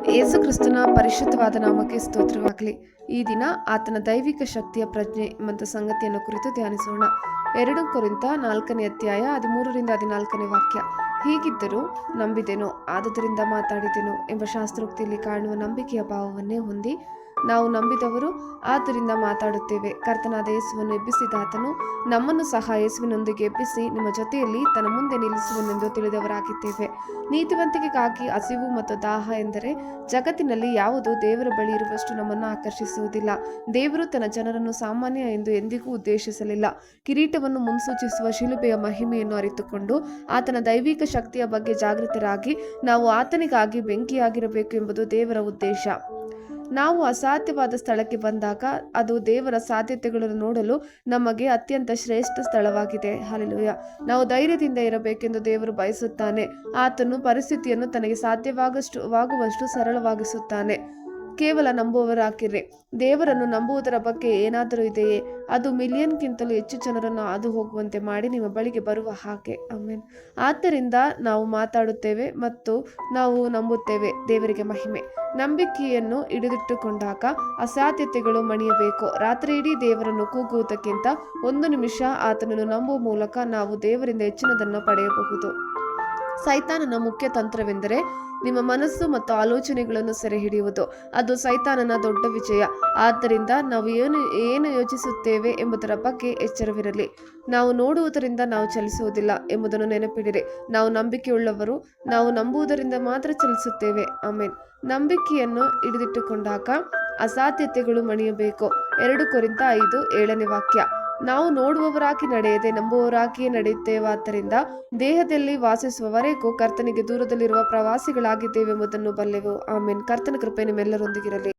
ಯೇಸು ಕ್ರಿಸ್ತನ ಪರಿಶುದ್ಧವಾದ ನಾಮಕ್ಕೆ ಸ್ತೋತ್ರವಾಗಲಿ. ಈ ದಿನ ಆತನ ದೈವಿಕ ಶಕ್ತಿಯ ಪ್ರಜ್ಞೆ ಮತ್ತು ಸಂಗತಿಯನ್ನು ಕುರಿತು ಧ್ಯಾನಿಸೋಣ. 2 ಕೊರಿಂಥ 4ನೇ ಅಧ್ಯಾಯ 13-14 ವಾಕ್ಯ. ಹೀಗಿದ್ದರೂ ನಂಬಿದೆನೋ, ಆದುದರಿಂದ ಮಾತಾಡಿದೆನೋ ಎಂಬ ಶಾಸ್ತ್ರೋಕ್ತಿಯಲ್ಲಿ ಕಾಣುವ ನಂಬಿಕೆಯ ಭಾವವನ್ನೇ ಹೊಂದಿ ನಾವು ನಂಬಿದವರು ಆದ್ದರಿಂದ ಮಾತಾಡುತ್ತೇವೆ. ಕರ್ತನಾದ ಯೇಸುವನ್ನು ಎಬ್ಬಿಸಿದಾತನು ನಮ್ಮನ್ನು ಸಹ ಯೇಸುವಿನೊಂದಿಗೆ ಎಬ್ಬಿಸಿ ನಿಮ್ಮ ಜೊತೆಯಲ್ಲಿ ತನ್ನ ಮುಂದೆ ನಿಲ್ಲಿಸುವನೆಂದು ತಿಳಿದವರಾಗಿದ್ದೇವೆ. ನೀತಿವಂತಿಕೆಗಾಗಿ ಹಸಿವು ಮತ್ತು ದಾಹ ಎಂದರೆ ಜಗತ್ತಿನಲ್ಲಿ ಯಾವುದು ದೇವರ ಬಳಿ ಇರುವಷ್ಟು ನಮ್ಮನ್ನು ಆಕರ್ಷಿಸುವುದಿಲ್ಲ. ದೇವರು ತನ್ನ ಜನರನ್ನು ಸಾಮಾನ್ಯ ಎಂದು ಎಂದಿಗೂ ಉದ್ದೇಶಿಸಲಿಲ್ಲ. ಕಿರೀಟವನ್ನು ಮುನ್ಸೂಚಿಸುವ ಶಿಲುಬೆಯ ಮಹಿಮೆಯನ್ನು ಅರಿತುಕೊಂಡು ಆತನ ದೈವಿಕ ಶಕ್ತಿಯ ಬಗ್ಗೆ ಜಾಗೃತರಾಗಿ ನಾವು ಆತನಿಗಾಗಿ ಬೆಂಕಿಯಾಗಿರಬೇಕು ಎಂಬುದು ದೇವರ ಉದ್ದೇಶ. ನಾವು ಅಸಾಧ್ಯವಾದ ಸ್ಥಳಕ್ಕೆ ಬಂದಾಗ ಅದು ದೇವರ ಸಾಧ್ಯತೆಗಳನ್ನು ನೋಡಲು ನಮಗೆ ಅತ್ಯಂತ ಶ್ರೇಷ್ಠ ಸ್ಥಳವಾಗಿದೆ. ಹಲ್ಲೆಲೂಯಾ. ನಾವು ಧೈರ್ಯದಿಂದ ಇರಬೇಕೆಂದು ದೇವರು ಬಯಸುತ್ತಾನೆ. ಆತನು ಪರಿಸ್ಥಿತಿಯನ್ನು ತನಗೆ ಸಾಧ್ಯವಾಗುವಷ್ಟು ಸರಳವಾಗಿಸುತ್ತಾನೆ. ಕೇವಲ ನಂಬುವವರಾಗಿರಿ. ದೇವರನ್ನು ನಂಬುವುದರ ಬಗ್ಗೆ ಏನಾದರೂ ಇದೆಯೇ? ಅದು ಮಿಲಿಯನ್ಗಿಂತಲೂ ಹೆಚ್ಚು ಜನರನ್ನು ಹಾದು ಹೋಗುವಂತೆ ಮಾಡಿ ನಿಮ್ಮ ಬಳಿಗೆ ಬರುವ ಹಾಗೆ. ಆಮೆನ್. ಆದ್ದರಿಂದ ನಾವು ಮಾತಾಡುತ್ತೇವೆ ಮತ್ತು ನಾವು ನಂಬುತ್ತೇವೆ. ದೇವರಿಗೆ ಮಹಿಮೆ. ನಂಬಿಕೆಯನ್ನು ಹಿಡಿದಿಟ್ಟುಕೊಂಡಾಗ ಅಸಾಧ್ಯತೆಗಳು ಮಣಿಯಬೇಕು. ರಾತ್ರಿ ಇಡೀ ದೇವರನ್ನು ಕೂಗುವುದಕ್ಕಿಂತ 1 ನಿಮಿಷ ಆತನನ್ನು ನಂಬುವ ಮೂಲಕ ನಾವು ದೇವರಿಂದ ಹೆಚ್ಚಿನದನ್ನು ಪಡೆಯಬಹುದು. ಸೈತಾನನ ಮುಖ್ಯ ತಂತ್ರವೆಂದರೆ ನಿಮ್ಮ ಮನಸ್ಸು ಮತ್ತು ಆಲೋಚನೆಗಳನ್ನು ಸೆರೆ ಹಿಡಿಯುವುದು. ಅದು ಸೈತಾನನ ದೊಡ್ಡ ವಿಜಯ. ಆದ್ದರಿಂದ ನಾವು ಏನು ಯೋಚಿಸುತ್ತೇವೆ ಎಂಬುದರ ಬಗ್ಗೆ ಎಚ್ಚರವಿರಲಿ. ನಾವು ನೋಡುವುದರಿಂದ ನಾವು ಚಲಿಸುವುದಿಲ್ಲ ಎಂಬುದನ್ನು ನೆನಪಿಡಿರಿ. ನಾವು ನಂಬಿಕೆಯುಳ್ಳವರು. ನಾವು ನಂಬುವುದರಿಂದ ಮಾತ್ರ ಚಲಿಸುತ್ತೇವೆ. ಆಮೆನ್. ನಂಬಿಕೆಯನ್ನು ಹಿಡಿದಿಟ್ಟುಕೊಂಡಾಗ ಅಸಾಧ್ಯತೆಗಳು ಮಣಿಯಬೇಕು. 2 ಕೊರಿಂಥ 5:7 ವಾಕ್ಯ. ನಾವು ನೋಡುವವರಾಗಿ ನಡೆಯದೆ ನಂಬುವವರಾಗಿಯೇ ನಡೆಯುತ್ತೇವಾದ್ದರಿಂದ ದೇಹದಲ್ಲಿ ವಾಸಿಸುವವರೆಗೂ ಕರ್ತನಿಗೆ ದೂರದಲ್ಲಿರುವ ಪ್ರವಾಸಿಗಳಾಗಿದ್ದೇವೆಂಬುದನ್ನು ಬಲ್ಲೆವು. ಆಮೆನ್. ಕರ್ತನ ಕೃಪೆ ನಿಮ್ಮೆಲ್ಲರೊಂದಿಗಿರಲಿ.